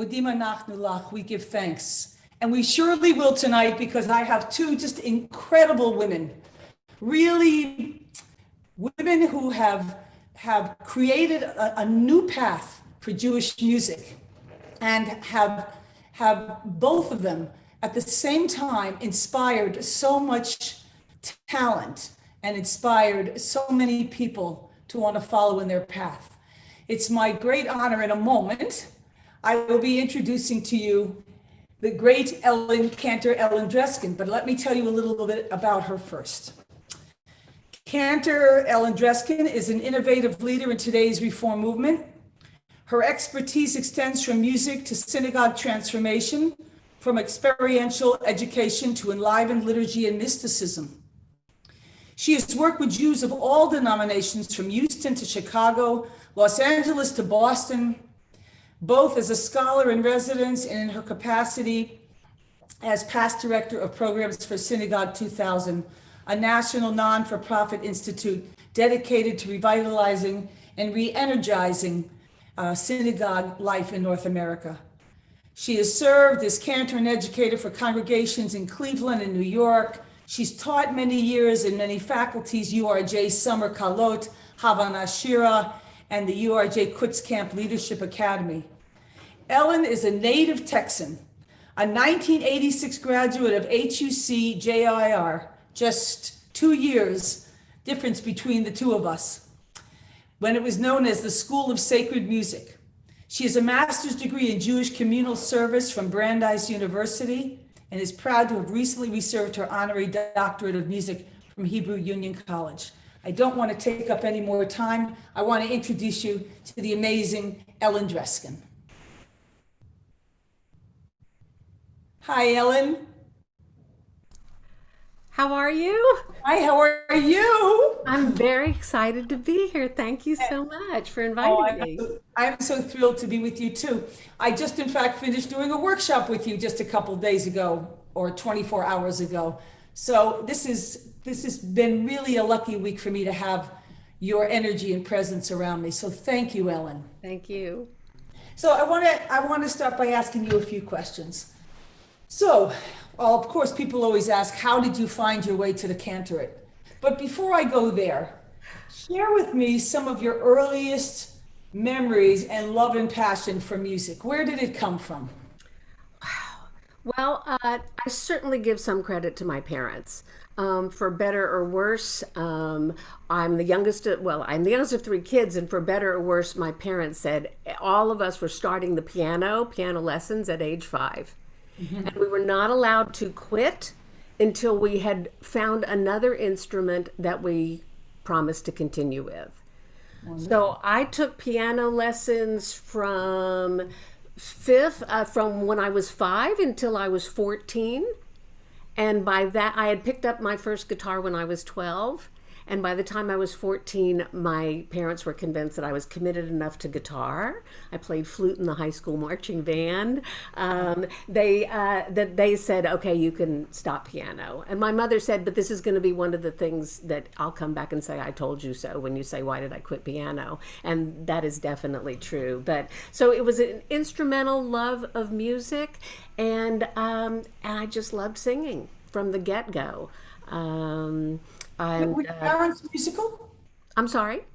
Modim anachnu lach, we give thanks. And we surely will tonight because I have two just incredible women, really women who have created a new path for Jewish music and have both of them at the same time inspired so much talent and inspired so many people to want to follow in their path. It's my great honor in a moment. I will be introducing to you the great Cantor Ellen Dreskin, but let me tell you a little bit about her first. Cantor Ellen Dreskin is an innovative leader in today's reform movement. Her expertise extends from music to synagogue transformation, from experiential education to enlivened liturgy and mysticism. She has worked with Jews of all denominations, from Houston to Chicago, Los Angeles to Boston, both as a scholar in residence and in her capacity as past director of programs for Synagogue 2000, a national non-for-profit institute dedicated to revitalizing and re-energizing synagogue life in North America. She has served as cantor and educator for congregations in Cleveland and New York. She's taught many years in many faculties, URJ Summer Kalot, Havana Shira, and the URJ Kutzkamp Leadership Academy. Ellen is a native Texan, a 1986 graduate of HUC JIR, just 2 years difference between the two of us, when it was known as the School of Sacred Music. She has a master's degree in Jewish communal service from Brandeis University and is proud to have recently received her honorary doctorate of music from Hebrew Union College. I don't want to take up any more time. I want to introduce you to the amazing Ellen Dreskin. Hi, Ellen. How are you? Hi, how are you? I'm very excited to be here. Thank you so much for inviting me. I'm so thrilled to be with you too. I just, in fact, finished doing a workshop with you just a couple days ago or 24 hours ago. So this has been really a lucky week for me to have your energy and presence around me. So thank you, Ellen. Thank you. So I want to start by asking you a few questions. So, well, of course, people always ask, how did you find your way to the cantorate? But before I go there, share with me some of your earliest memories and love and passion for music. Where did it come from? Well, I certainly give some credit to my parents. For better or worse, I'm the youngest of three kids, and for better or worse, my parents said all of us were starting the piano lessons at age 5. Mm-hmm. And we were not allowed to quit until we had found another instrument that we promised to continue with. Mm-hmm. So I took piano lessons from when I was 5 until I was 14. And by that, I had picked up my first guitar when I was 12. And by the time I was 14, my parents were convinced that I was committed enough to guitar. I played flute in the high school marching band. They said, okay, you can stop piano. And my mother said, but this is going to be one of the things that I'll come back and say, I told you so, when you say, why did I quit piano? And that is definitely true. But so it was an instrumental love of music. And I just loved singing from the get-go. Were your parents musical? I'm sorry?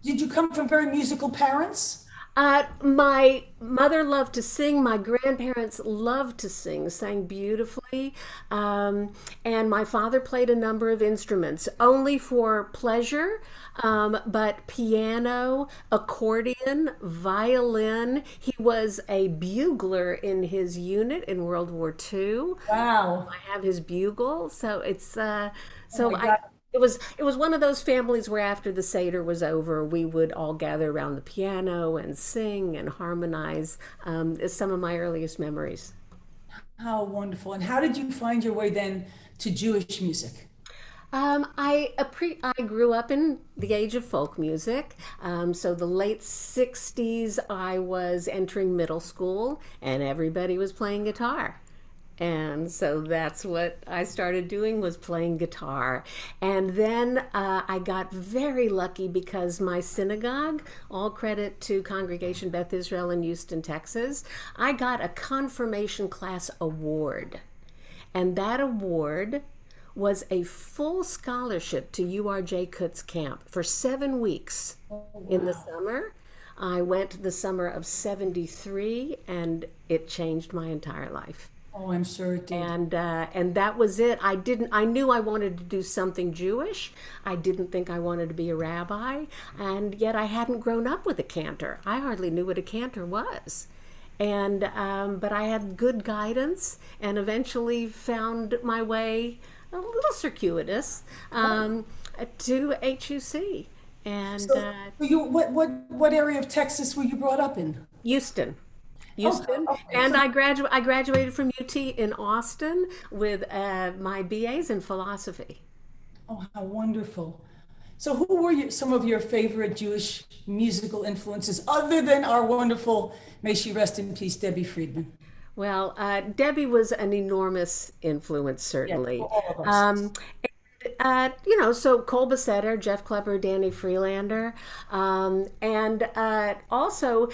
Did you come from very musical parents? My mother loved to sing. My grandparents loved to sing, sang beautifully. And my father played a number of instruments, only for pleasure, but piano, accordion, violin. He was a bugler in his unit in World War II. Wow. I have his bugle. So it's, Oh my God. It was one of those families where after the Seder was over, we would all gather around the piano and sing and harmonize. It's some of my earliest memories. How wonderful. And how did you find your way then to Jewish music? I grew up in the age of folk music. So the late 60s, I was entering middle school and everybody was playing guitar. And so that's what I started doing, was playing guitar. And then I got very lucky because my synagogue, all credit to Congregation Beth Israel in Houston, Texas, I got a confirmation class award. And that award was a full scholarship to URJ Kutz Camp for 7 weeks in the summer. I went the summer of 73, and it changed my entire life. Oh, I'm sure it did. And that was it. I knew I wanted to do something Jewish. I didn't think I wanted to be a rabbi, and yet I hadn't grown up with a cantor. I hardly knew what a cantor was. And but I had good guidance, and eventually found my way, a little circuitous, to HUC. And So, you what area of Texas were you brought up in? Houston. Oh, Houston, okay. and I graduated from UT in Austin with my BAs in philosophy. Oh, how wonderful. So, who were some of your favorite Jewish musical influences other than our wonderful, may she rest in peace, Debbie Friedman? Well, Debbie was an enormous influence, Yeah, certainly. for all of us. Um, so Cole Bessetter, Jeff Klepper, Danny Freelander, and also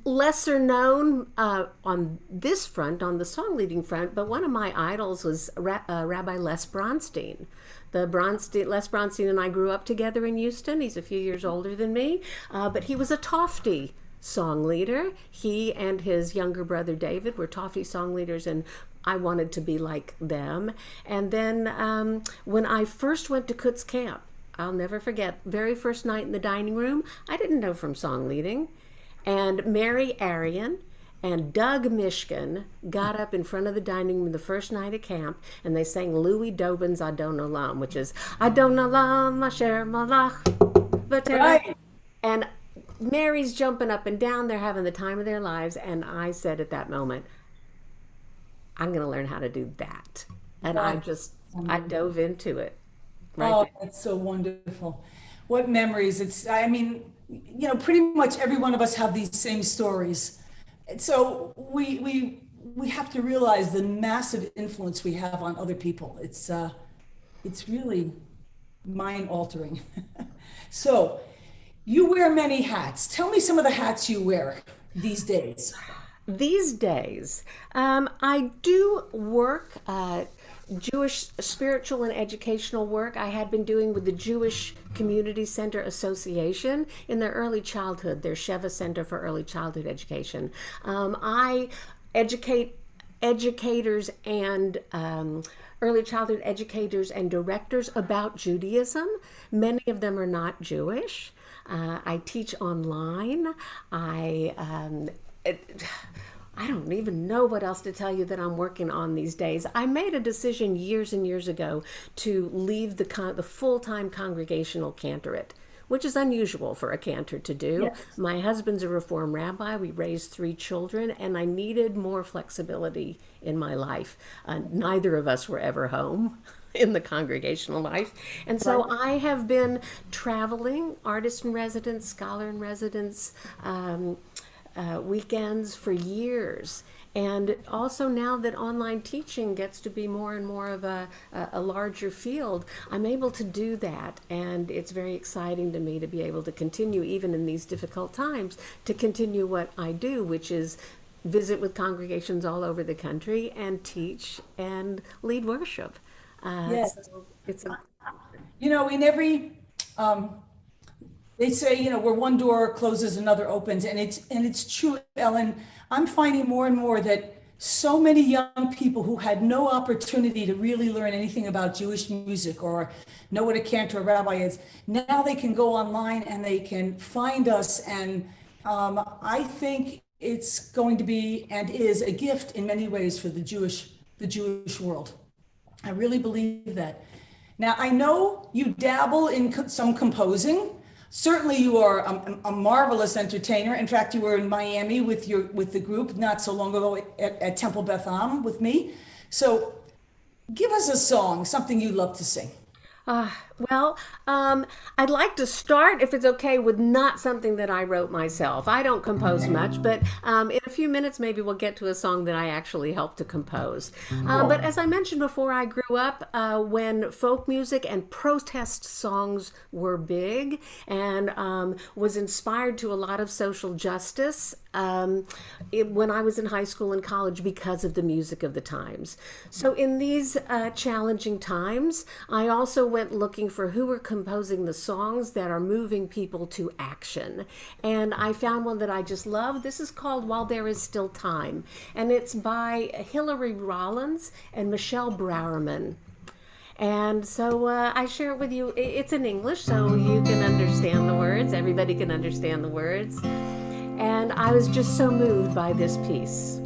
lesser known on this front, on the song leading front, but one of my idols was Rabbi Les Bronstein. Les Bronstein and I grew up together in Houston. He's a few years older than me, but he was a Tofty song leader. He and his younger brother David were Toffee song leaders, and I wanted to be like them. And then when I first went to Kutz Camp, I'll never forget, very first night in the dining room, I didn't know from song leading. And Mary Arian and Doug Mishkin got up in front of the dining room the first night at camp, and they sang Louis Dobin's Adon Olam, which is Adon Olam Asher Malach V'Terech. Right. And Mary's jumping up and down. They're having the time of their lives. And I said at that moment, I'm going to learn how to do that. And I dove into it right Oh, there. that's so wonderful. What memories. I mean, pretty much every one of us have these same stories. And so we have to realize the massive influence we have on other people. It's really mind altering. So you wear many hats. Tell me some of the hats you wear these days. These days, I do work, Jewish spiritual and educational work I had been doing with the Jewish Community Center Association in their early childhood, their Sheva Center for Early Childhood Education. I educate educators and early childhood educators and directors about Judaism. Many of them are not Jewish. I teach online. I don't even know what else to tell you that I'm working on these days. I made a decision years and years ago to leave the full-time congregational cantorate, which is unusual for a cantor to do. Yes. My husband's a Reform rabbi. We raised 3 children, and I needed more flexibility in my life. Neither of us were ever home in the congregational life. And so Right. I have been traveling, artist in residence, scholar in residence, weekends for years. And also now that online teaching gets to be more and more of a larger field, I'm able to do that. And it's very exciting to me to be able to continue, even in these difficult times, to continue what I do, which is visit with congregations all over the country and teach and lead worship. Yes. So it's a In every they say, where one door closes, another opens, and it's true, Ellen. I'm finding more and more that so many young people who had no opportunity to really learn anything about Jewish music or know what a cantor or rabbi is, now they can go online and they can find us. And I think it's going to be and is a gift in many ways for the Jewish world. I really believe that. Now, I know you dabble in some composing. Certainly, you are a marvelous entertainer. In fact, you were in Miami with the group not so long ago at Temple Beth Am with me. So, give us a song, something you love to sing. Well, I'd like to start, if it's okay, with not something that I wrote myself. I don't compose much, but in a few minutes, maybe we'll get to a song that I actually helped to compose. But as I mentioned before, I grew up when folk music and protest songs were big, and was inspired to a lot of social justice when I was in high school and college because of the music of the times. So in these challenging times, I also went looking for who were composing the songs that are moving people to action. And I found one that I just love. This is called While There Is Still Time, and it's by Hillary Rollins and Michelle Browerman. And so I share it with you. It's in English, so you can understand the words. Everybody can understand the words. And I was just so moved by this piece.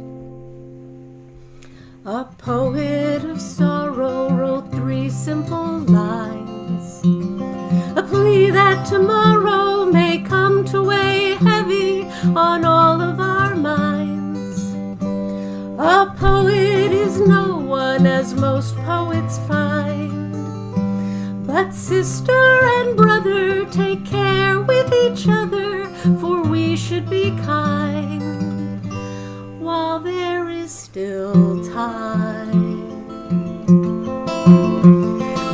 A poet of sorrow wrote 3 simple lines, a plea that tomorrow may come to weigh heavy on all of our minds. A poet is no one, as most poets find, but sister and brother, take care with each other, for we should be kind while there is still time.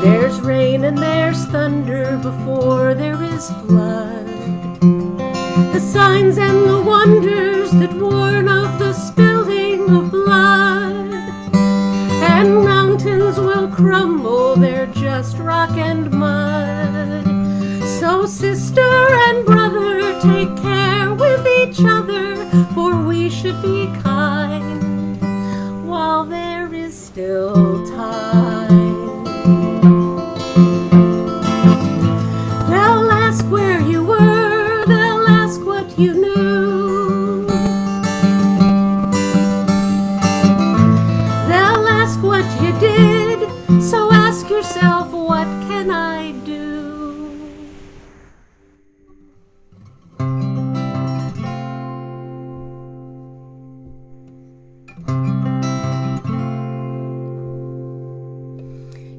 There's rain and there's thunder before there is flood, the signs and the wonders that warn of the spilling of blood. And mountains will crumble, they're just rock and mud. So sister and brother, take care with each other, for we should be kind while there is still time. They'll ask where you were, they'll ask what you knew. They'll ask what you did, so ask yourself, what can I do?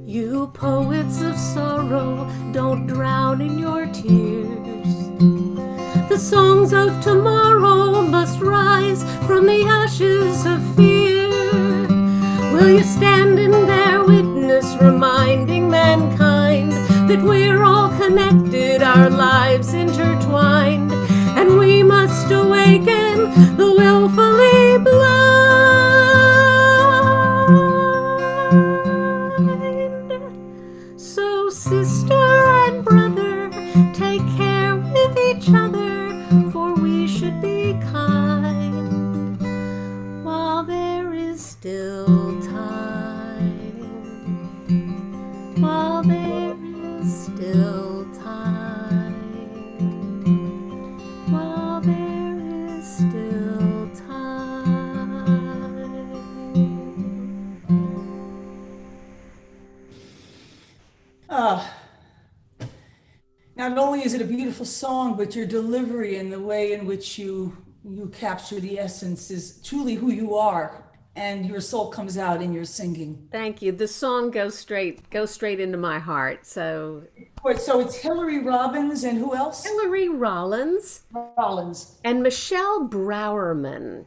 You poets of sorrow, don't drown in your tears. The songs of tomorrow must rise from the ashes of fear. Will you stand and bear witness, reminding mankind that we're all connected, our lives intertwined, and we must awaken the willfully blind? So sister and brother, take care with each other, for we should be kind while there is still time. While there is still time. While there is still time. Not only is it a beautiful song, but your delivery and the way in which you capture the essence is truly who you are, and your soul comes out in your singing. Thank you. The song goes straight into my heart. So Wait, so it's Hillary Robbins and who else? Hillary Rollins Rollins. and Michelle Browerman.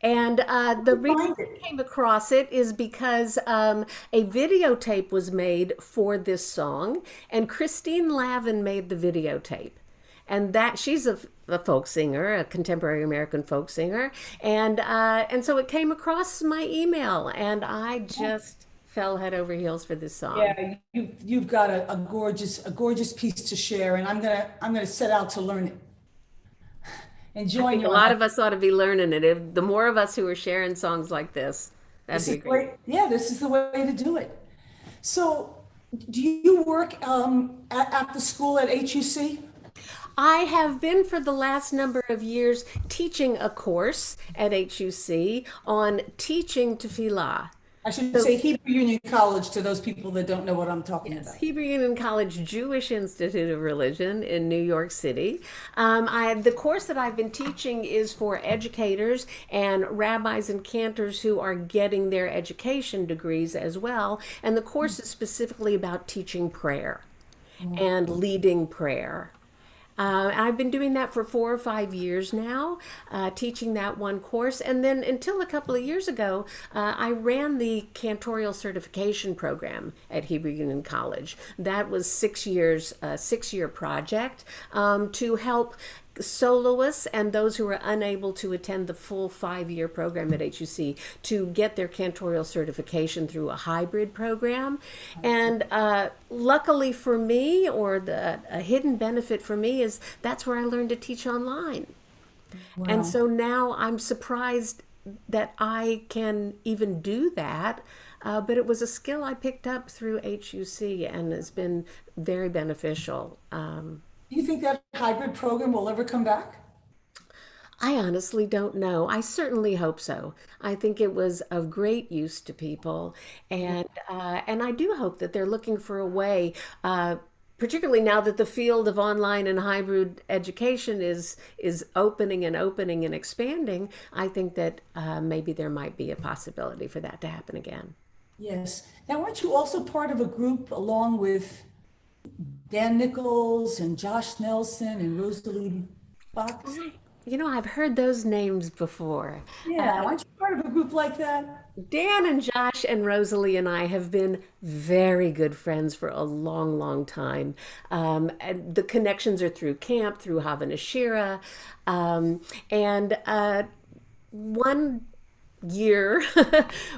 And the reason Find I it. came across it is because a videotape was made for this song, and Christine Lavin made the videotape. And that she's a folk singer, a contemporary American folk singer, and so it came across my email, and I just fell head over heels for this song. Yeah, you've got a gorgeous piece to share, and I'm gonna set out to learn it and I join think you a on lot that. of us ought to be learning it. If the more of us who are sharing songs like this, that'd This be is the great. way, yeah, this is the way to do it. So, do you work at the school at HUC? I have been for the last number of years teaching a course at HUC on teaching tefillah. I should say Hebrew Union College to those people that don't know what I'm talking Yes, about. Hebrew Union College Jewish Institute of Religion in New York City. The course that I've been teaching is for educators and rabbis and cantors who are getting their education degrees as well. And the course is specifically about teaching prayer and leading prayer. I've been doing that for 4 or 5 years now, teaching that one course. And then until a couple of years ago, I ran the Cantorial Certification program at Hebrew Union College. That was 6 years, a 6-year project to help soloists and those who are unable to attend the full 5-year program at HUC to get their cantorial certification through a hybrid program. And luckily for me, or a hidden benefit for me, is that's where I learned to teach online. Wow. And so now I'm surprised that I can even do that. But it was a skill I picked up through HUC and has been very beneficial. Do you think that hybrid program will ever come back? I honestly don't know. I certainly hope so. I think it was of great use to people, and I do hope that they're looking for a way, particularly now that the field of online and hybrid education is opening and expanding. I think that maybe there might be a possibility for that to happen again. Yes. Now, weren't you also part of a group along with Dan Nichols and Josh Nelson and Rosalie Fox? You know, I've heard those names before. Yeah, aren't you part of a group like that? Dan and Josh and Rosalie and I have been very good friends for a long, long time. And the connections are through camp, through Havana Shira. And one year,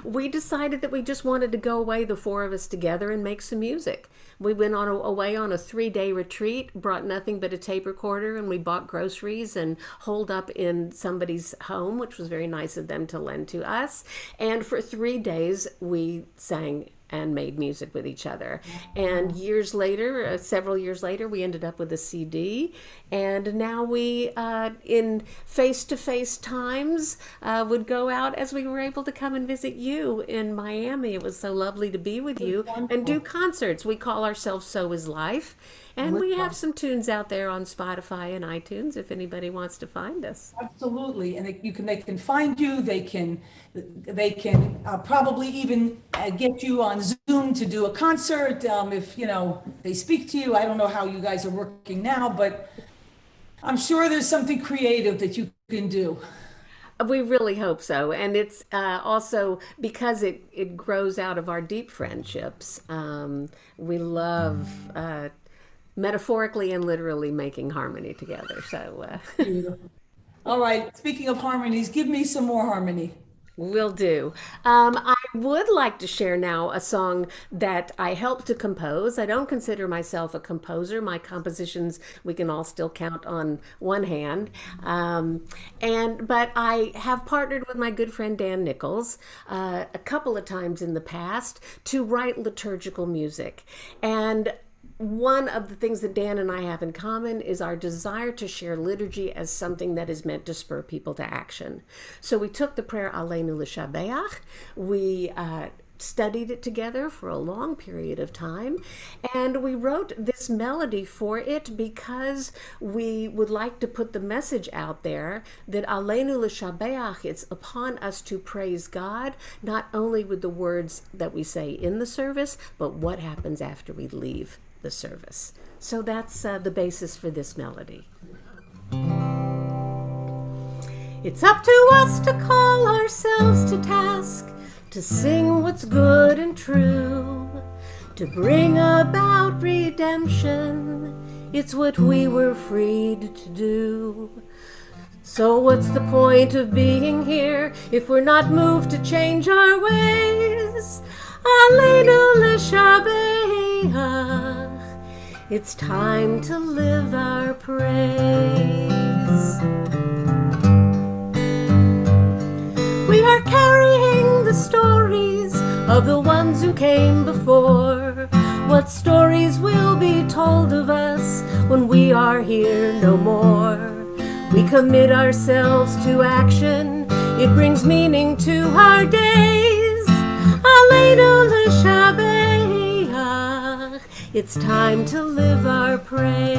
we decided that we just wanted to go away, the four of us together, and make some music. We went away on a 3-day retreat, brought nothing but a tape recorder, and we bought groceries and holed up in somebody's home, which was very nice of them to lend to us. And for 3 days, we sang and made music with each other. And years later, several years later, we ended up with a CD. And now we, in face-to-face times, would go out as we were able to come and visit you in Miami. It was so lovely to be with you and do concerts. We call ourselves So Is Life. And we have some tunes out there on Spotify and iTunes if anybody wants to find us. Absolutely, and they can find you. They can probably even get you on Zoom to do a concert if they speak to you. I don't know how you guys are working now, but I'm sure there's something creative that you can do. We really hope so. And it's also because it grows out of our deep friendships. We love metaphorically and literally making harmony together. So All right, speaking of harmonies, give me some more harmony. will do. I would like to share now a song that I helped to compose. I don't consider myself a composer. My compositions we can all still count on one hand. But I have partnered with my good friend Dan Nichols a couple of times in the past to write liturgical music. And one of the things that Dan and I have in common is our desire to share liturgy as something that is meant to spur people to action. So we took the prayer Aleinu L'Shabeach, we studied it together for a long period of time, and we wrote this melody for it because we would like to put the message out there that Aleinu L'Shabeach, it's upon us to praise God, not only with the words that we say in the service, but what happens after we leave the service. So that's the basis for this melody. It's up to us to call ourselves to task, to sing what's good and true, to bring about redemption. It's what we were freed to do. So what's the point of being here if we're not moved to change our ways? Aleinu L'Shabeach, it's time to live our praise. We are carrying the stories of the ones who came before. What stories will be told of us when we are here no more? We commit ourselves to action. It brings meaning to our days. Aleinu l'shabeach. It's time to live our praise.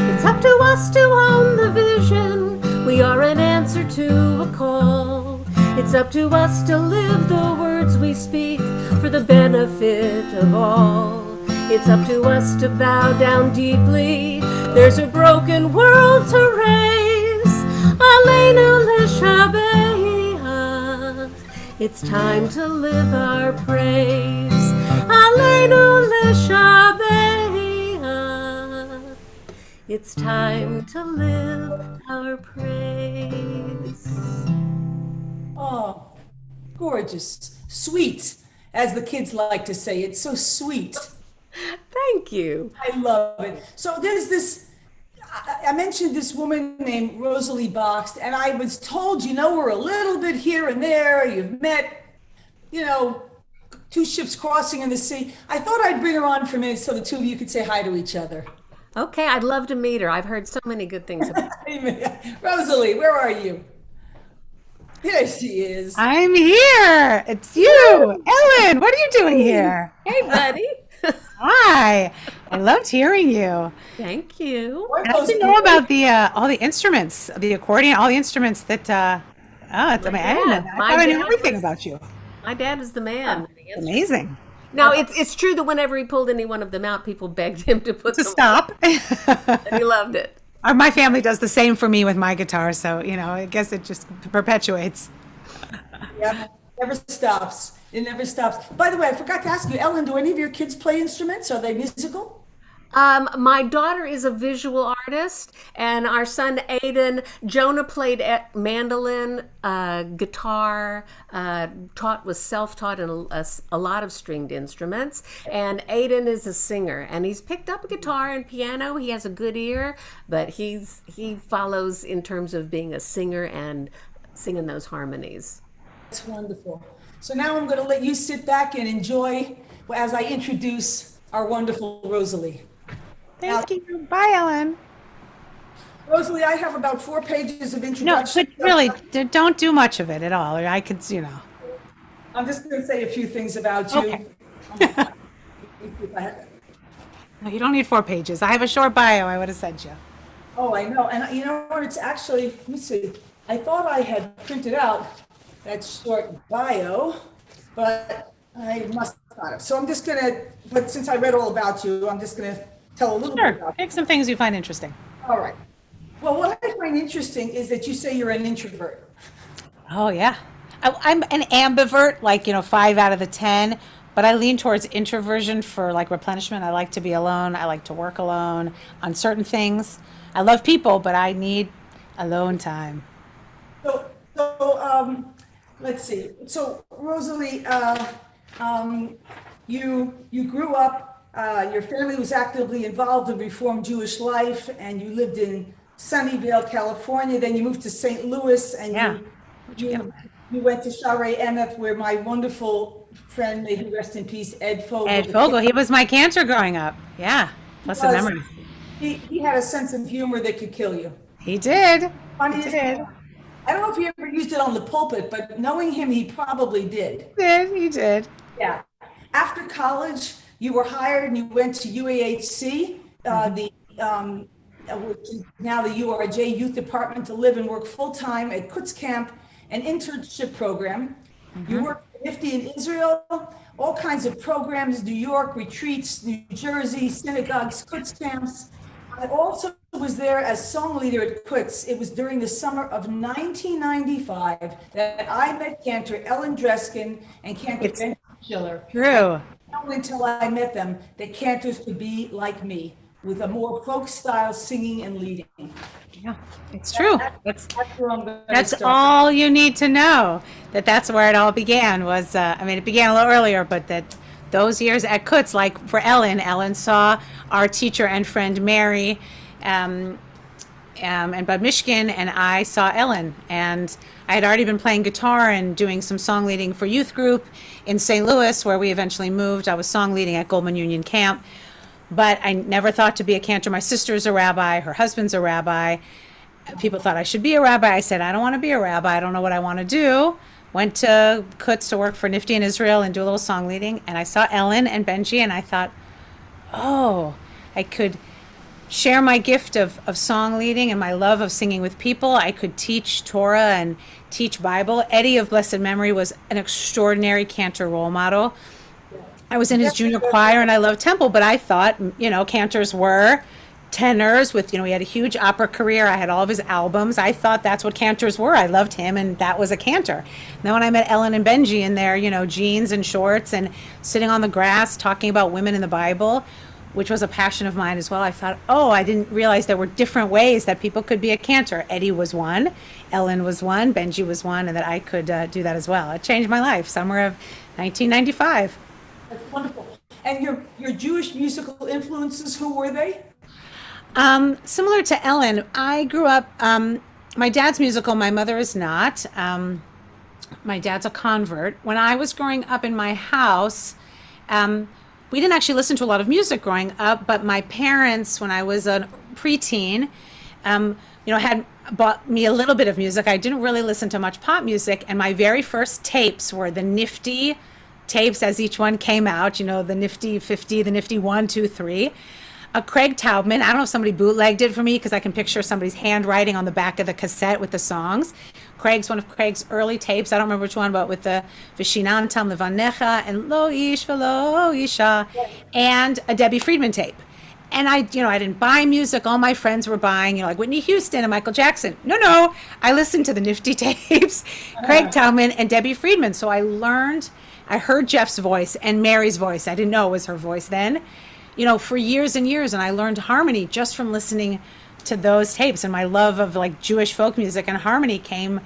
It's up to us to own the vision. We are an answer to a call. It's up to us to live the words we speak for the benefit of all. It's up to us to bow down deeply. There's a broken world to raise. Aleinu l'shabeach. It's time to live our praise. Aleinu l'shabeach. It's time to live our praise. Oh, gorgeous. Sweet, as the kids like to say. It's so sweet. Thank you. I love it. So there's this, I mentioned this woman named Rosalie Boxt, and I was told, you know, we're a little bit here and there. You've met, you know, two ships crossing in the sea. I thought I'd bring her on for a minute so the two of you could say hi to each other. Okay, I'd love to meet her. I've heard so many good things about her. Rosalie, where are you? There she is. I'm here. It's you, Ellen. What are you doing here? Hey, buddy. Hi. I loved hearing you. Thank you. I like to know about the all the instruments, the accordion, all the instruments that. It's amazing. I didn't know that. I thought I knew everything about you. My dad is the man. Amazing. Now, it's true that whenever he pulled any one of them out, people begged him to put To them stop. on, and he loved it. My family does the same for me with my guitar, so I guess it just perpetuates. Yeah, never stops. It never stops. By the way, I forgot to ask you, Ellen, do any of your kids play instruments? Are they musical? My daughter is a visual artist, and our son Aiden, Jonah played mandolin, guitar, was self-taught in a lot of stringed instruments, and Aiden is a singer, and he's picked up a guitar and piano. He has a good ear, but he follows in terms of being a singer and singing those harmonies. That's wonderful. So now I'm going to let you sit back and enjoy as I introduce our wonderful Rosalie. Thank you. Bye, Ellen. Rosalie, I have about 4 pages of No, introduction. but really, don't do much of it at all. I could, I'm just going to say a few things about you. Okay. No, you don't need 4 pages. I have a short bio I would have sent you. Oh, I know. And you know what? It's actually, let me see. I thought I had printed out that short bio, but I must not have. So I'm just going to, but since I read all about you, I'm just going to tell a little bit Sure. about you. Pick some things you find interesting. All right. Well, what I find interesting is that you say you're an introvert. Oh, yeah. I'm an ambivert, 5 out of the 10, but I lean towards introversion for replenishment. I like to be alone. I like to work alone on certain things. I love people, but I need alone time. So let's see. So Rosalie, you grew up. Your family was actively involved in Reformed Jewish life, and you lived in Sunnyvale, California. Then you moved to St. Louis, and you went to Shaarei Emeth, where my wonderful friend, may he rest in peace, Ed Fogel. He was my Cantor growing up. Yeah, plus a memory. He had a sense of humor that could kill you. He did. Funny as hell. I don't know if he ever used it on the pulpit, but knowing him, he probably did. He did. Yeah. After college, you were hired and you went to UAHC, which is now the URJ Youth Department, to live and work full-time at Kutz Camp, an internship program. You worked in Nifty in Israel, all kinds of programs, New York, retreats, New Jersey, synagogues, Kutz camps. I also was there as song leader at Kutz. It was during the summer of 1995 that I met Cantor Ellen Dreskin and Cantor Ben Schiller. True. Not until I met them that cantors could be like me, with a more folk style singing and leading. Yeah, it's true. That's where I'm going to That's start. all you need to know. That's where it all began. It began a little earlier, but that those years at Kutz, like for Ellen saw our teacher and friend Mary, and Bud Mishkin, and I saw Ellen. And I had already been playing guitar and doing some song leading for youth group in St. Louis, where we eventually moved. I was song leading at Goldman Union Camp, but I never thought to be a cantor. My sister's a rabbi, her husband's a rabbi, people thought I should be a rabbi. I said, I don't want to be a rabbi. I don't know what I want to do. Went to Kutz to work for Nifty in Israel and do a little song leading. And I saw Ellen and Benji, and I thought, oh, I could share my gift of song leading and my love of singing with people. I could teach Torah and teach Bible. Eddie of blessed memory was an extraordinary Cantor role model. I was in his junior choir and I loved Temple, but I thought, Cantors were tenors with, he had a huge opera career. I had all of his albums. I thought that's what Cantors were. I loved him, and that was a Cantor. And then when I met Ellen and Benji in their, jeans and shorts and sitting on the grass talking about women in the Bible, which was a passion of mine as well, I thought, oh, I didn't realize there were different ways that people could be a Cantor. Eddie was one, Ellen was one, Benji was one, and that I could do that as well. It changed my life, summer of 1995. That's wonderful. And your Jewish musical influences, who were they? Similar to Ellen, I grew up, my dad's musical, my mother is not. My dad's a convert. When I was growing up in my house, we didn't actually listen to a lot of music growing up, but my parents, when I was a preteen, had bought me a little bit of music. I didn't really listen to much pop music, and my very first tapes were the Nifty tapes as each one came out, the Nifty 50, the Nifty 1, 2, 3. Craig Taubman, I don't know if somebody bootlegged it for me because I can picture somebody's handwriting on the back of the cassette with the songs. One of Craig's early tapes, I don't remember which one, but with the Vishinantam Levanecha and Lo Ish Velo Isha, and a Debbie Friedman tape. And I didn't buy music. All my friends were buying, like Whitney Houston and Michael Jackson. No, I listened to the Nifty tapes, Craig Taubman and Debbie Friedman. So I heard Jeff's voice and Mary's voice. I didn't know it was her voice then. For years and years, and I learned harmony just from listening to those tapes. And my love of Jewish folk music and harmony came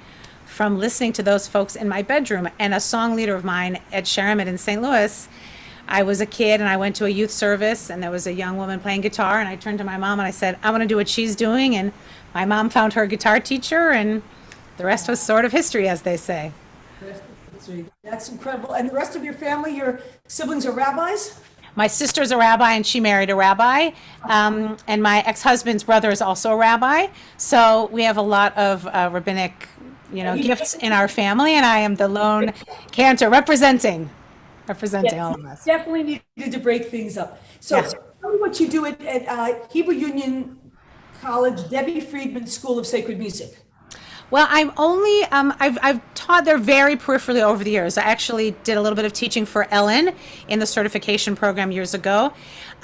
from listening to those folks in my bedroom. And a song leader of mine at Sharamit in St. Louis, I was a kid and I went to a youth service and there was a young woman playing guitar, and I turned to my mom and I said, I want to do what she's doing. And my mom found her guitar teacher, and the rest was sort of history, as they say. That's incredible. And the rest of your family, your siblings are rabbis? My sister's a rabbi, and she married a rabbi. And my ex-husband's brother is also a rabbi. So we have a lot of rabbinic, gifts in our family. And I am the lone Cantor representing all of us. Definitely needed to break things up. So tell me what you do at Hebrew Union College, Debbie Friedman School of Sacred Music. Well, I've taught there very peripherally over the years. I actually did a little bit of teaching for Ellen in the certification program years ago.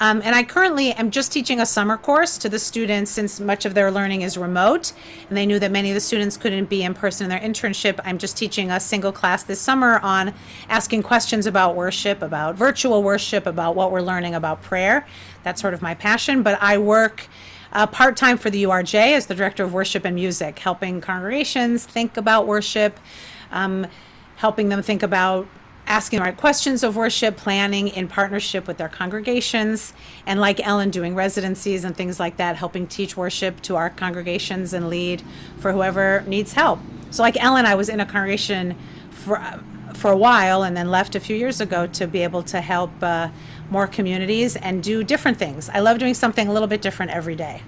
And I currently am just teaching a summer course to the students, since much of their learning is remote. And they knew that many of the students couldn't be in person in their internship. I'm just teaching a single class this summer on asking questions about worship, about virtual worship, about what we're learning about prayer. That's sort of my passion. But I work part-time for the URJ as the Director of Worship and Music, helping congregations think about worship, helping them think about asking the right questions of worship, planning in partnership with their congregations, and like Ellen, doing residencies and things like that, helping teach worship to our congregations and lead for whoever needs help. So like Ellen, I was in a congregation for a while and then left a few years ago to be able to help more communities and do different things. I love doing something a little bit different every day.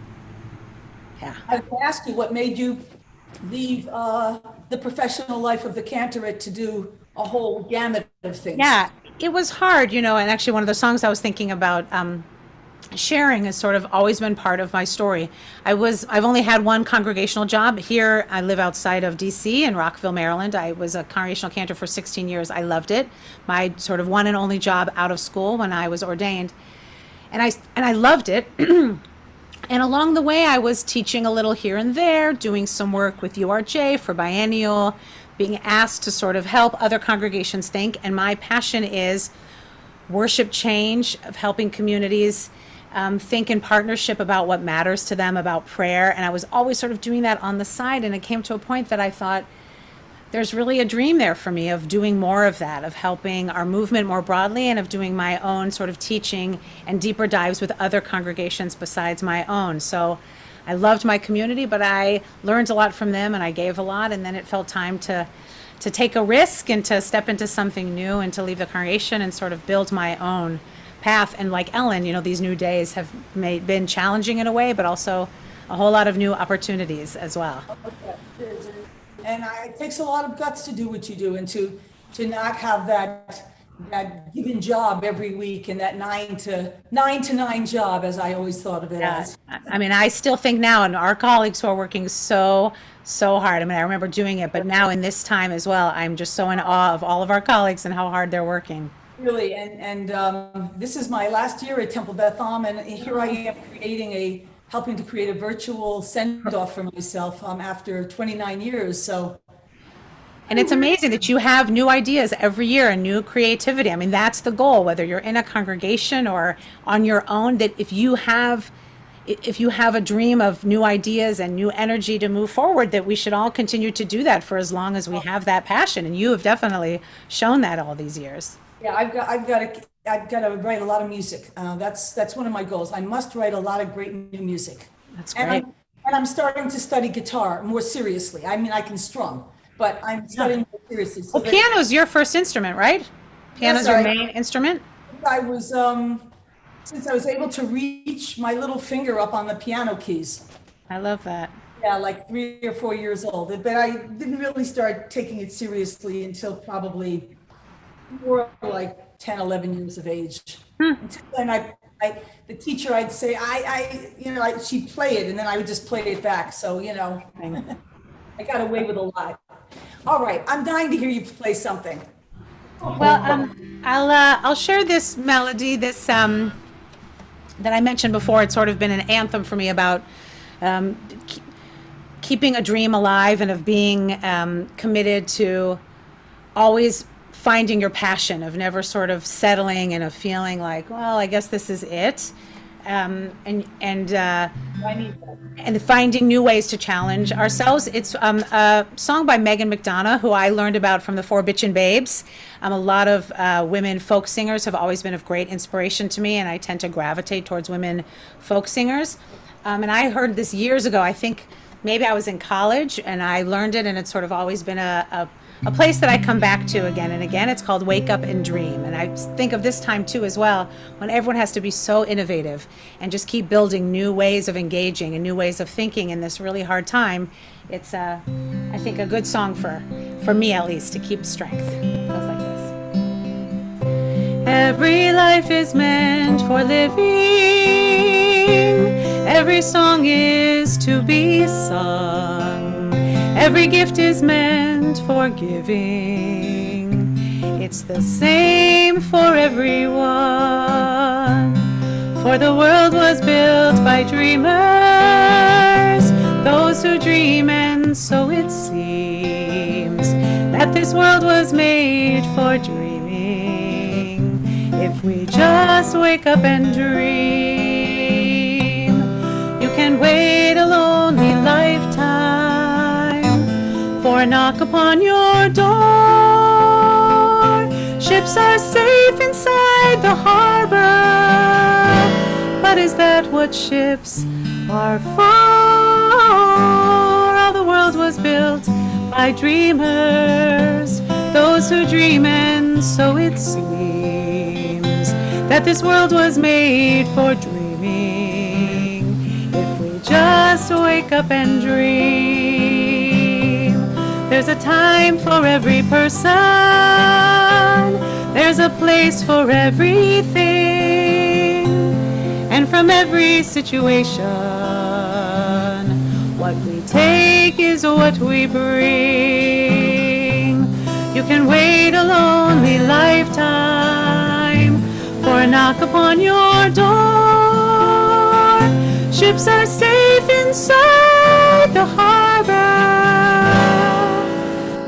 Yeah. I would ask you what made you leave the professional life of the cantorate to do a whole gamut of things. Yeah, it was hard, and actually one of the songs I was thinking about sharing has sort of always been part of my story. I've only had one congregational job. Here, I live outside of DC in Rockville, Maryland. I was a congregational cantor for 16 years. I loved it. My sort of one and only job out of school when I was ordained. And I loved it. And along the way, I was teaching a little here and there, doing some work with URJ for biennial, being asked to sort of help other congregations think. And my passion is worship change, of helping communities think in partnership about what matters to them, about prayer. And I was always sort of doing that on the side. And it came to a point that I thought, there's really a dream there for me of doing more of that, of helping our movement more broadly, and of doing my own sort of teaching and deeper dives with other congregations besides my own. So I loved my community, but I learned a lot from them, and I gave a lot. And then it felt time to take a risk and to step into something new and to leave the congregation and sort of build my own path. And like Ellen, these new days have been challenging in a way, but also a whole lot of new opportunities as well. And it takes a lot of guts to do what you do, and to not have that given job every week, and that nine to nine job, as I always thought of it as. I mean, I still think now, and our colleagues who are working so hard. I mean, I remember doing it, but now in this time as well, I'm just so in awe of all of our colleagues and how hard they're working. Really, and this is my last year at Temple Beth Am, and here I am helping to create a virtual send-off for myself after 29 years. So, And it's amazing that you have new ideas every year and new creativity. I mean, that's the goal, whether you're in a congregation or on your own, that if you have a dream of new ideas and new energy to move forward, that we should all continue to do that for as long as we have that passion. And you have definitely shown that all these years. yeah, I've got to write a lot of music. That's one of my goals. I must write a lot of great new music. That's And great. I'm starting to study guitar more seriously. I mean, I can strum, but I'm studying more seriously. So Well, piano is your first instrument, right? Piano's Yes, your I- main instrument? I was, since I was able to reach my little finger up on the piano keys, I love that. yeah, like 3 or 4 years old. But I didn't really start taking it seriously until probably more like 10, 11 years of age. Until then, the teacher, I'd say, she'd play it, and then I would just play it back. So, I got away with a lot. All right, I'm dying to hear you play something. Well, I'll share this melody, that I mentioned before. It's sort of been an anthem for me about keeping a dream alive, and of being committed to always finding your passion, of never sort of settling, and of feeling like, well, I guess this is it. And I need that. and finding new ways to challenge ourselves. It's a song by Megan McDonough, who I learned about from the Four Bitchin' Babes. A lot of women folk singers have always been of great inspiration to me, and I tend to gravitate towards women folk singers. And I heard this years ago. I think maybe I was in college, and I learned it, and it's sort of always been a place that I come back to again and again. It's called Wake Up and Dream. And I think of this time too as well, when everyone has to be so innovative and just keep building new ways of engaging and new ways of thinking in this really hard time. It's, I think, a good song for me at least, to keep strength. It goes like this. Every life is meant for living. Every song is to be sung. Every gift is meant for giving. It's the same for everyone. For the world was built by dreamers, those who dream, and so it seems that this world was made for dreaming. If we just wake up and dream, you can wait a lonely lifetime for a knock upon your door. Ships are safe inside the harbor, but is that what ships are for? All the world was built by dreamers, those who dream, and so it seems that this world was made for dreaming. If we just wake up and dream, there's a time for every person, there's a place for everything, and from every situation, what we take is what we bring. You can wait a lonely lifetime for a knock upon your door. Ships are safe inside the harbor,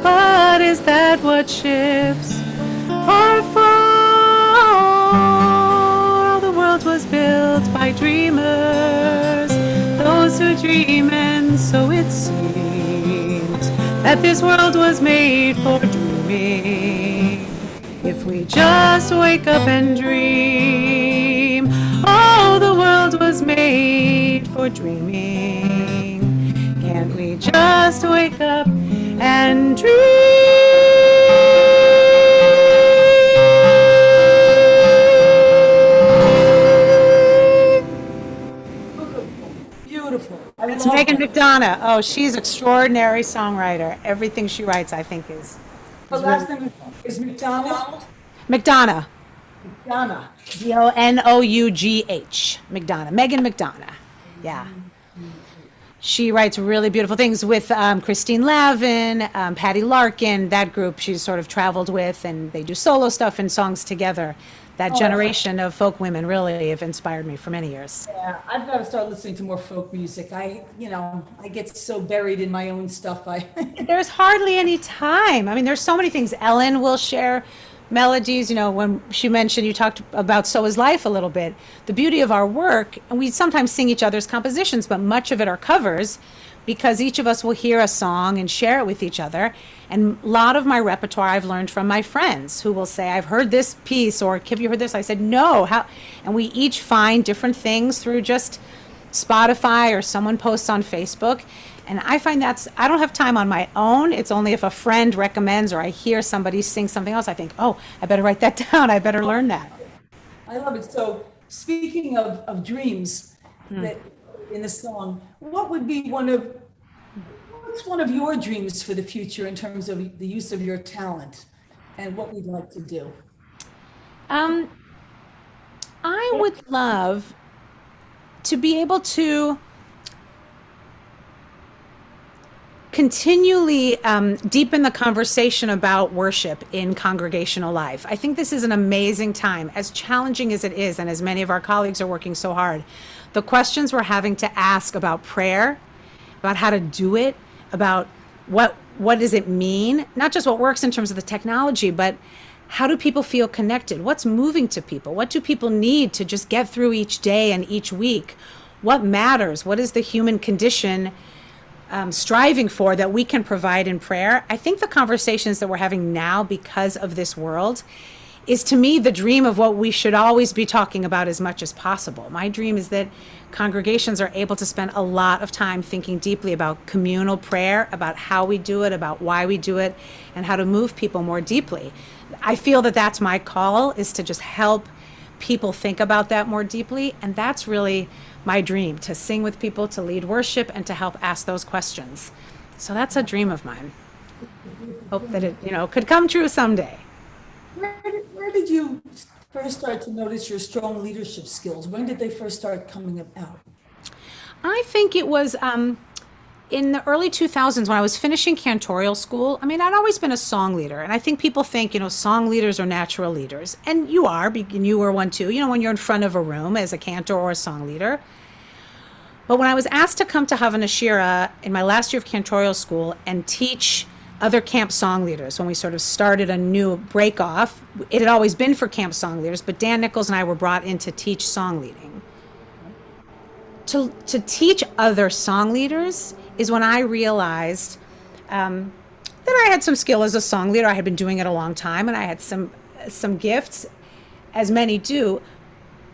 but is that what ships are for? All the world was built by dreamers, those who dream, and so it seems that this world was made for dreaming. If we just wake up and dream, oh, the world was made for dreaming. Can't we just wake up and Beautiful. I That's Megan McDonough. Oh, she's extraordinary songwriter. Everything she writes, I think, is Her last name is McDonald. McDonough. Donna. Donough. McDonough. Megan McDonough. Yeah. She writes really beautiful things with Christine Lavin, Patty Larkin, that group she's sort of traveled with, and they do solo stuff and songs together. That generation of folk women really have inspired me for many years. Yeah, I've got to start listening to more folk music. I get so buried in my own stuff. There's hardly any time. I mean, there's so many things. Ellen will share melodies. When she mentioned, you talked about So Is Life a little bit. The beauty of our work, and we sometimes sing each other's compositions, but much of it are covers, because each of us will hear a song and share it with each other. And a lot of my repertoire I've learned from my friends who will say, I've heard this piece, or have you heard this? I said, no. How? And we each find different things through just Spotify, or someone posts on Facebook. And I find I don't have time on my own. It's only if a friend recommends, or I hear somebody sing something else, I think, oh, I better write that down. I better learn that. I love it. So speaking of dreams, that in the song, what's one of your dreams for the future in terms of the use of your talent and what we'd like to do? I would love to be able to continually deepen the conversation about worship in congregational life. I think this is an amazing time, as challenging as it is, and as many of our colleagues are working so hard. The questions we're having to ask about prayer, about how to do it, about what does it mean, not just what works in terms of the technology, but how do people feel connected? What's moving to people? What do people need to just get through each day and each week? What matters? What is the human condition striving for that we can provide in prayer? I think the conversations that we're having now because of this world is, to me, the dream of what we should always be talking about as much as possible. My dream is that congregations are able to spend a lot of time thinking deeply about communal prayer, about how we do it, about why we do it, and how to move people more deeply. I feel that that's my call, is to just help people think about that more deeply. And that's really my dream, to sing with people, to lead worship, and to help ask those questions. So that's a dream of mine. Hope that it, could come true someday. Where did you first start to notice your strong leadership skills? When did they first start coming out? I think it was in the early 2000s when I was finishing Cantorial school. I mean, I'd always been a song leader, and I think people think, song leaders are natural leaders, and you are, and you were one too, when you're in front of a room as a cantor or a song leader. But when I was asked to come to Havana Shira in my last year of Cantorial school and teach other camp song leaders, when we sort of started a new break off, it had always been for camp song leaders, but Dan Nichols and I were brought in to teach song leading. To teach other song leaders is when I realized that I had some skill as a song leader. I had been doing it a long time, and I had some gifts, as many do.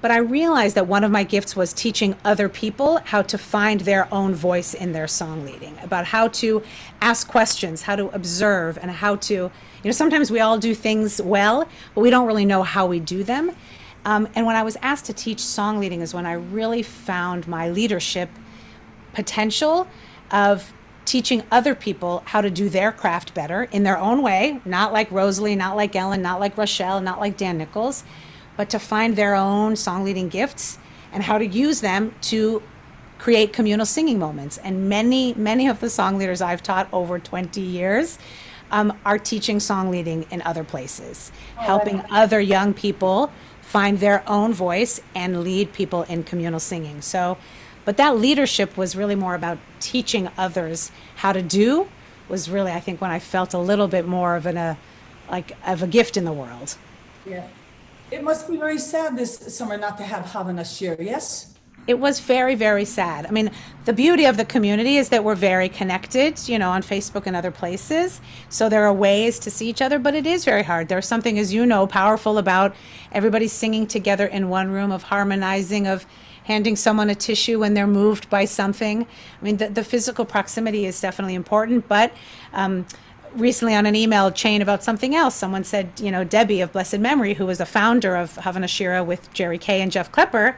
But I realized that one of my gifts was teaching other people how to find their own voice in their song leading, about how to ask questions, how to observe, and how to, sometimes we all do things well, but we don't really know how we do them. And when I was asked to teach song leading is when I really found my leadership potential of teaching other people how to do their craft better in their own way, not like Rosalie, not like Ellen, not like Rochelle, not like Dan Nichols, but to find their own song leading gifts and how to use them to create communal singing moments. And many of the song leaders I've taught over 20 years are teaching song leading in other places, helping other young people find their own voice and lead people in communal singing. But that leadership was really more about teaching others how to do, was really, I think, when I felt a little bit more of a gift in the world. Yeah. It must be very sad this summer not to have Havana Shir, yes? It was very, very sad. I mean, the beauty of the community is that we're very connected, on Facebook and other places. So there are ways to see each other, but it is very hard. There's something, as you know, powerful about everybody singing together in one room, of harmonizing, of handing someone a tissue when they're moved by something. I mean, the physical proximity is definitely important, but recently on an email chain about something else, someone said, Debbie of blessed memory, who was a founder of Havana Shira with Jerry Kay and Jeff Klepper,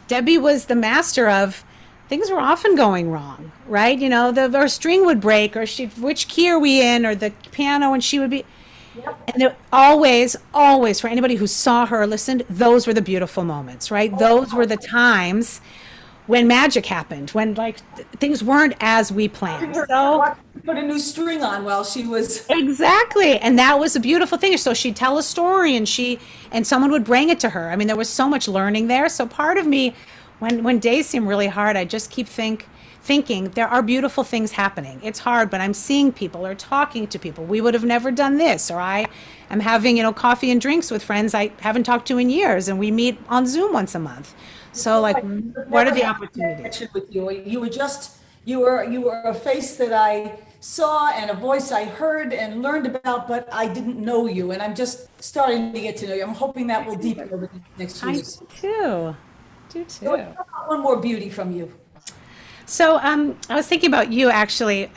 Debbie was the master of things were often going wrong, right? You know, our string would break, or which key are we in, or the piano, and she would be, and always, for anybody who saw her or listened, those were the beautiful moments, right? Those were the times when magic happened, when like things weren't as we planned. So Put a new string on while she was. exactly, and that was a beautiful thing. So she'd tell a story, and someone would bring it to her. I mean, there was so much learning there. So part of me, when days seem really hard, I just keep thinking there are beautiful things happening. It's hard, but I'm seeing people or talking to people. We would have never done this, or I am having, coffee and drinks with friends I haven't talked to in years, and we meet on Zoom once a month. So like, what are the opportunities? With you, you were a face that I saw and a voice I heard and learned about, but I didn't know you, and I'm just starting to get to know you. I'm hoping that will deepen over the next I years. do So, one more beauty from you. So I was thinking about you actually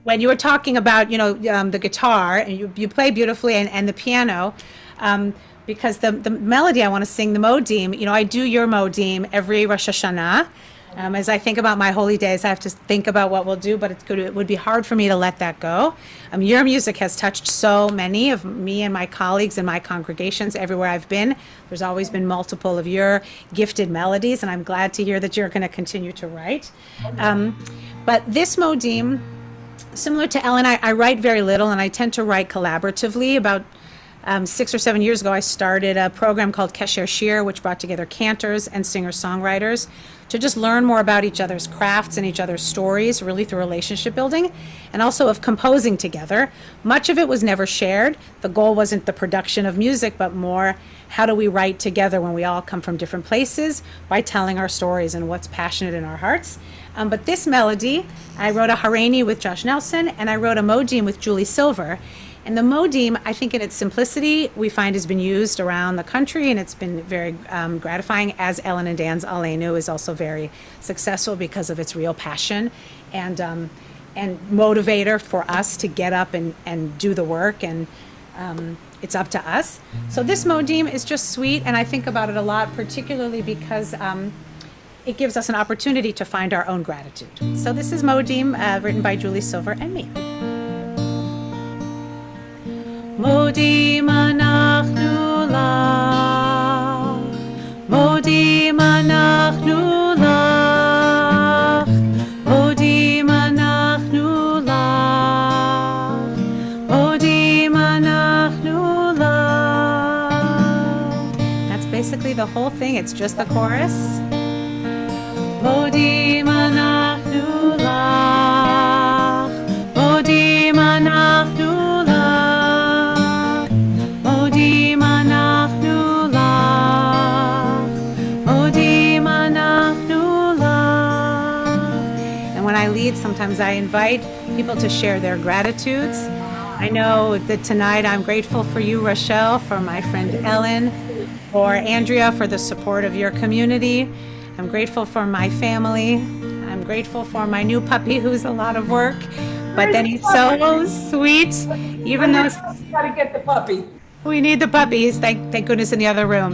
when you were talking about the guitar, and you play beautifully, and the piano, because the melody I want to sing, the Modim, I do your Modim every Rosh Hashanah. As I think about my holy days, I have to think about what we'll do, but it would be hard for me to let that go. Your music has touched so many of me and my colleagues in my congregations everywhere I've been. There's always been multiple of your gifted melodies, and I'm glad to hear that you're going to continue to write. But this Modim, similar to Ellen, I write very little, and I tend to write collaboratively. About 6 or 7 years ago, I started a program called Kesher Shir, which brought together cantors and singer-songwriters to just learn more about each other's crafts and each other's stories, really through relationship building, and also of composing together. Much of it was never shared. The goal wasn't the production of music, but more how do we write together when we all come from different places by telling our stories and what's passionate in our hearts. But this melody, I wrote a Hareini with Josh Nelson, and I wrote a Modim with Julie Silver. And the Modim, I think in its simplicity, we find has been used around the country, and it's been very gratifying, as Ellen and Dan's Aleinu is also very successful because of its real passion and motivator for us to get up and do the work, and it's up to us. So this Modim is just sweet, and I think about it a lot, particularly because it gives us an opportunity to find our own gratitude. So this is Modim, written by Julie Silver and me. Modim anachnu lach, Modim anachnu lach, Modim anachnu lach, Modim anachnu lach. That's basically the whole thing. It's just the chorus. Modim anachnu lach, Modim anachnu sometimes I invite people to share their gratitudes. I know that tonight I'm grateful for you, Rochelle, for my friend Ellen, for Andrea, for the support of your community. I'm grateful for my family. I'm grateful for my new puppy, who's a lot of work, but then he's so sweet. Even though Gotta get the puppy. We need the puppies, thank goodness, in the other room.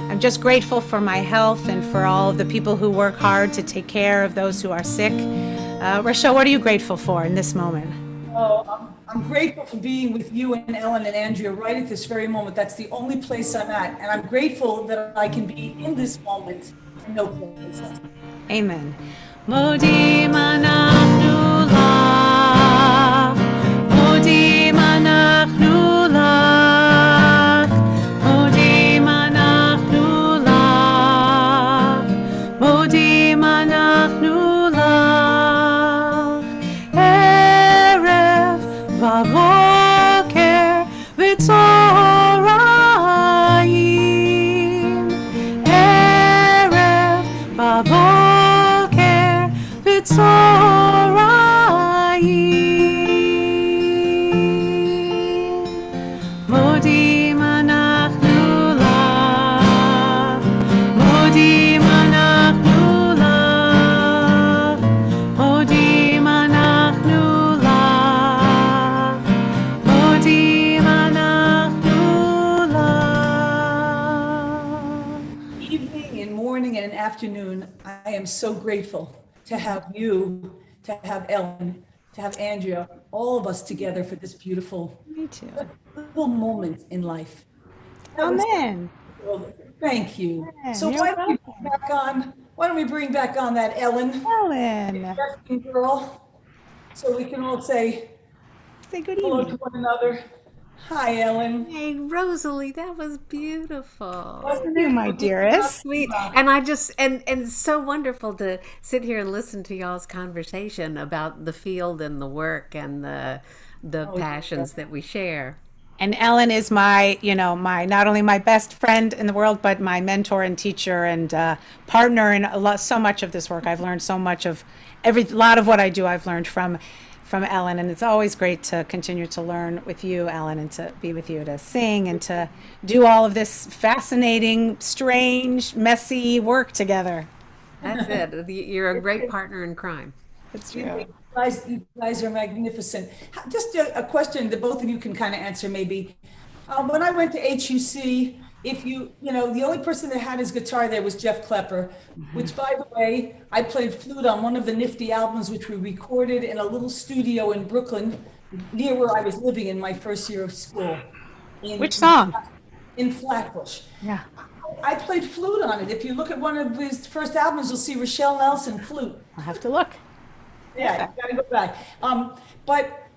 I'm just grateful for my health and for all of the people who work hard to take care of those who are sick. Rochelle, what are you grateful for in this moment? Oh, I'm grateful for being with you and Ellen and Andrea right at this very moment. That's the only place I'm at. And I'm grateful that I can be in this moment in no place. Amen. Modim anachnu lach, Modim anachnu lach, Modim anachnu lach, Modim anachnu lach, Erev vavoker v'tzorayim, Erev vavoker v'tzorayim. evening and morning and afternoon. I am so grateful to have you, to have Ellen, to have Andrea, all of us together for this beautiful Me too. little moment in life. That was- Amen. Thank you. So You're why don't we welcome. bring back on, why don't we bring back on that Ellen, Ellen, Western girl, so we can all say say good hello evening. to one another. Hi, Ellen. Hey, Rosalie, that was beautiful. Wasn't You, it? my dearest. Sweet. And I just and it's so wonderful to sit here and listen to y'all's conversation about the field and the work and the passions that we share. And Ellen is my, my not only my best friend in the world, but my mentor and teacher and partner in so much of this work. I've learned so much of a lot of what I do. I've learned from Ellen, and it's always great to continue to learn with you, Ellen, and to be with you, to sing and to do all of this fascinating, strange, messy work together. That's it. You're a great partner in crime. It's You true. guys are magnificent. Just a question that both of you can kind of answer maybe. When I went to HUC, the only person that had his guitar there was Jeff Klepper, which, by the way, I played flute on one of the nifty albums, which we recorded in a little studio in Brooklyn, near where I was living in my first year of school. Which song? In Flatbush. Yeah. I played flute on it. If you look at one of his first albums, you'll see Rochelle Nelson flute. I'll have to look. Yeah, you gotta go back. But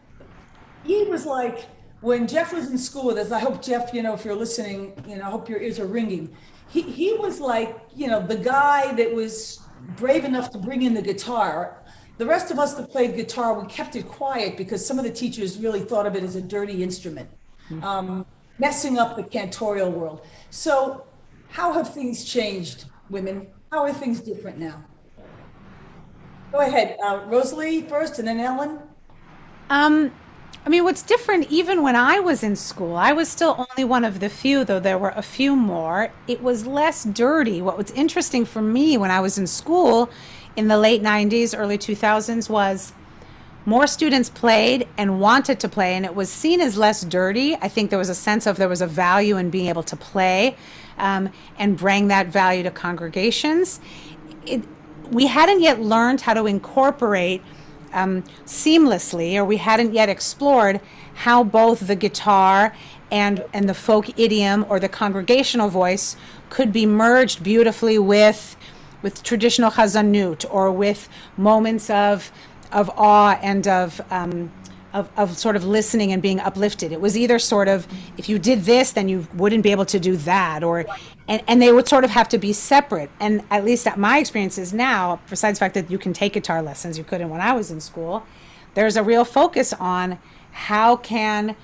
he was like, when Jeff was in school with us, I hope Jeff, if you're listening, I hope your ears are ringing. He was like, the guy that was brave enough to bring in the guitar. The rest of us that played guitar, we kept it quiet because some of the teachers really thought of it as a dirty instrument, messing up the cantorial world. So how have things changed, women? How are things different now? Go ahead, Rosalie first, and then Ellen. What's different, even when I was in school, I was still only one of the few, though there were a few more. It was less dirty. What was interesting for me when I was in school in the late 90s, early 2000s was more students played and wanted to play, and it was seen as less dirty. I think there was a sense of there was a value in being able to play and bring that value to congregations. We hadn't yet learned how to incorporate seamlessly, or we hadn't yet explored how both the guitar and the folk idiom or the congregational voice could be merged beautifully with traditional chazanut, or with moments of awe and of sort of listening and being uplifted. It was either sort of, if you did this, then you wouldn't be able to do that, and they would sort of have to be separate. And at least at my experiences now, besides the fact that you can take guitar lessons, you couldn't when I was in school, there's a real focus on how can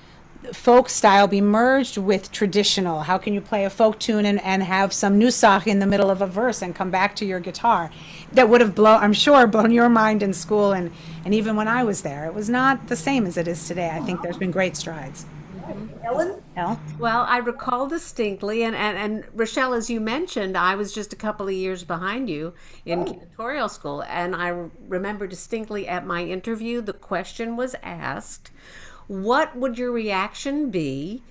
folk style be merged with traditional. How can you play a folk tune and have some nusach in the middle of a verse and come back to your guitar? That would have I'm sure, blown your mind in school, and even when I was there. It was not the same as it is today. I think there's been great strides. Ellen? Elle? Well, I recall distinctly, and Rochelle, as you mentioned, I was just a couple of years behind you in Cantorial school, and I remember distinctly at my interview, the question was asked, what would your reaction be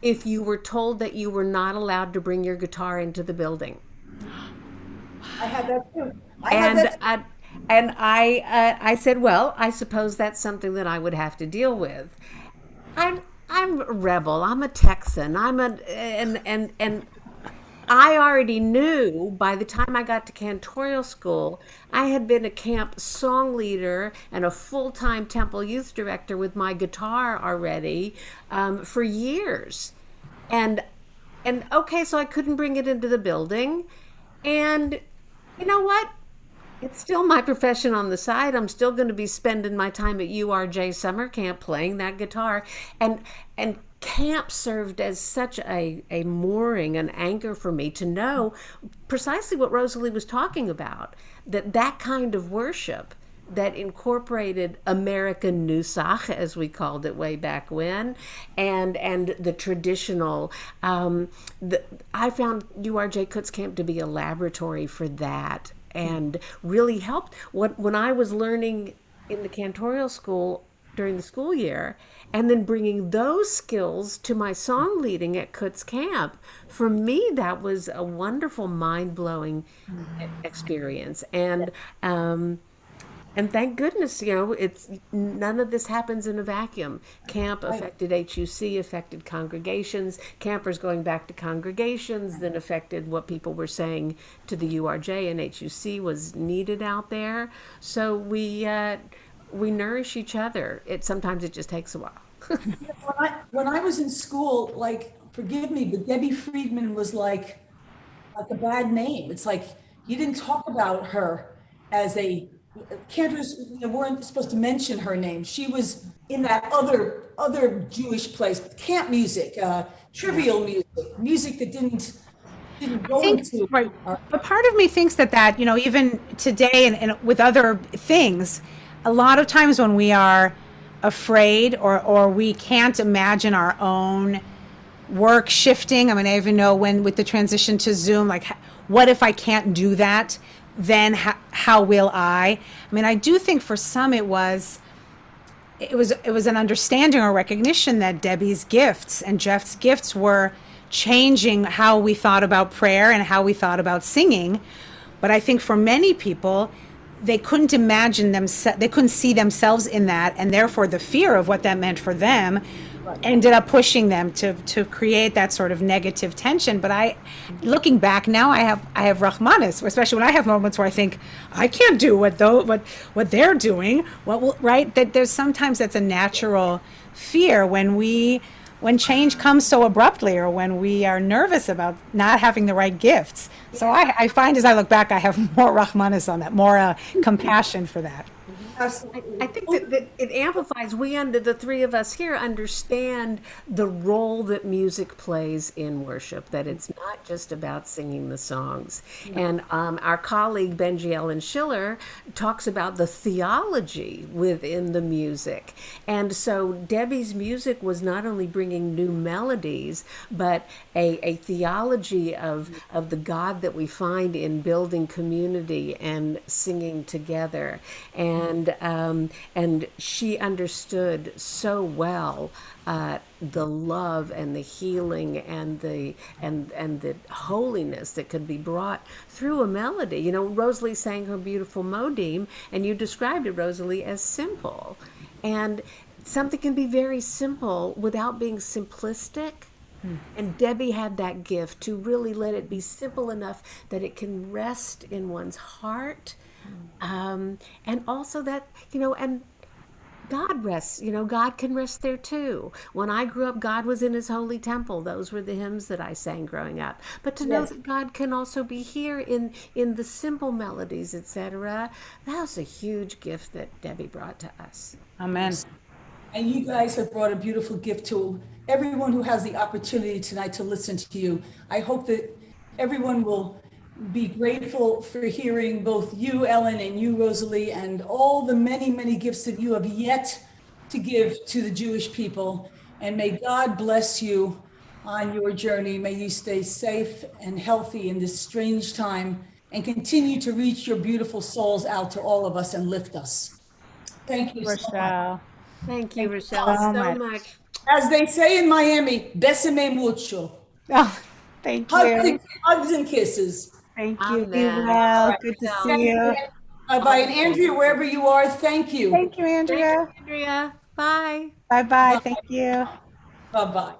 if you were told that you were not allowed to bring your guitar into the building? I had that too. I said, well, I suppose that's something that I would have to deal with. I'm a rebel. I'm a Texan. And I already knew by the time I got to Cantorial school, I had been a camp song leader and a full-time temple youth director with my guitar already for years. And okay, so I couldn't bring it into the building. And you know what? It's still my profession on the side. I'm still going to be spending my time at URJ summer camp playing that guitar. And camp served as such a mooring, an anchor for me to know precisely what Rosalie was talking about, that kind of worship that incorporated American Nusach, as we called it way back when, and the traditional. I found URJ Kutz Camp to be a laboratory for that, and really helped when I was learning in the Cantorial school during the school year, and then bringing those skills to my song leading at Kutz Camp. For me, that was a wonderful, mind-blowing experience. And thank goodness, it's none of this happens in a vacuum. Camp affected HUC, affected congregations. Campers going back to congregations then affected what people were saying to the URJ, and HUC was needed out there. So we nourish each other. Sometimes it just takes a while. When I was in school, like, forgive me, but Debbie Friedman was like a bad name. It's like you didn't talk about her as a Cantors, weren't supposed to mention her name. She was in that other Jewish place, camp music, trivial music that didn't go into. Right. But part of me thinks that even today and with other things, a lot of times when we are afraid or we can't imagine our own work shifting. I mean, I even know when with the transition to Zoom, like, what if I can't do that? Then how will I? I mean, I do think for some it was an understanding or recognition that Debbie's gifts and Jeff's gifts were changing how we thought about prayer and how we thought about singing. But I think for many people, they couldn't imagine they couldn't see themselves in that, and therefore the fear of what that meant for them ended up pushing them to create that sort of negative tension. But looking back now, I have Rahmanis, especially when I have moments where I think I can't do what they're doing. Right? That there's sometimes that's a natural fear when change comes so abruptly, or when we are nervous about not having the right gifts. So I find as I look back, I have more Rahmanis on that, more compassion for that. I think that it amplifies. The three of us here, understand the role that music plays in worship, that it's not just about singing the songs. And our colleague Benji Ellen Schiller talks about the theology within the music. And so Debbie's music was not only bringing new melodies, but a theology of the God that we find in building community and singing together. And she understood so well the love and the healing and the holiness that could be brought through a melody. Rosalie sang her beautiful Modim, and you described it, Rosalie, as simple. And something can be very simple without being simplistic. And Debbie had that gift to really let it be simple enough that it can rest in one's heart. And also that, and God rests, God can rest there too. When I grew up, God was in his holy temple. Those were the hymns that I sang growing up. But to know that God can also be here in the simple melodies, etc., that was a huge gift that Debbie brought to us. Amen. And you guys have brought a beautiful gift to everyone who has the opportunity tonight to listen to you. I hope that everyone will be grateful for hearing both you, Ellen, and you, Rosalie, and all the many, many gifts that you have yet to give to the Jewish people. And may God bless you on your journey. May you stay safe and healthy in this strange time, and continue to reach your beautiful souls out to all of us and lift us. Thank you so much. Rochelle. Thank you, Rochelle, so much. As they say in Miami, besame mucho. Oh, thank you. Hugs and kisses. Thank you. Be Amen. well. Good to see you. Bye-bye. And Andrea, wherever you are, thank you. Thank you, Andrea. Thank you, Andrea. Bye. Bye-bye. Thank you. Bye-bye.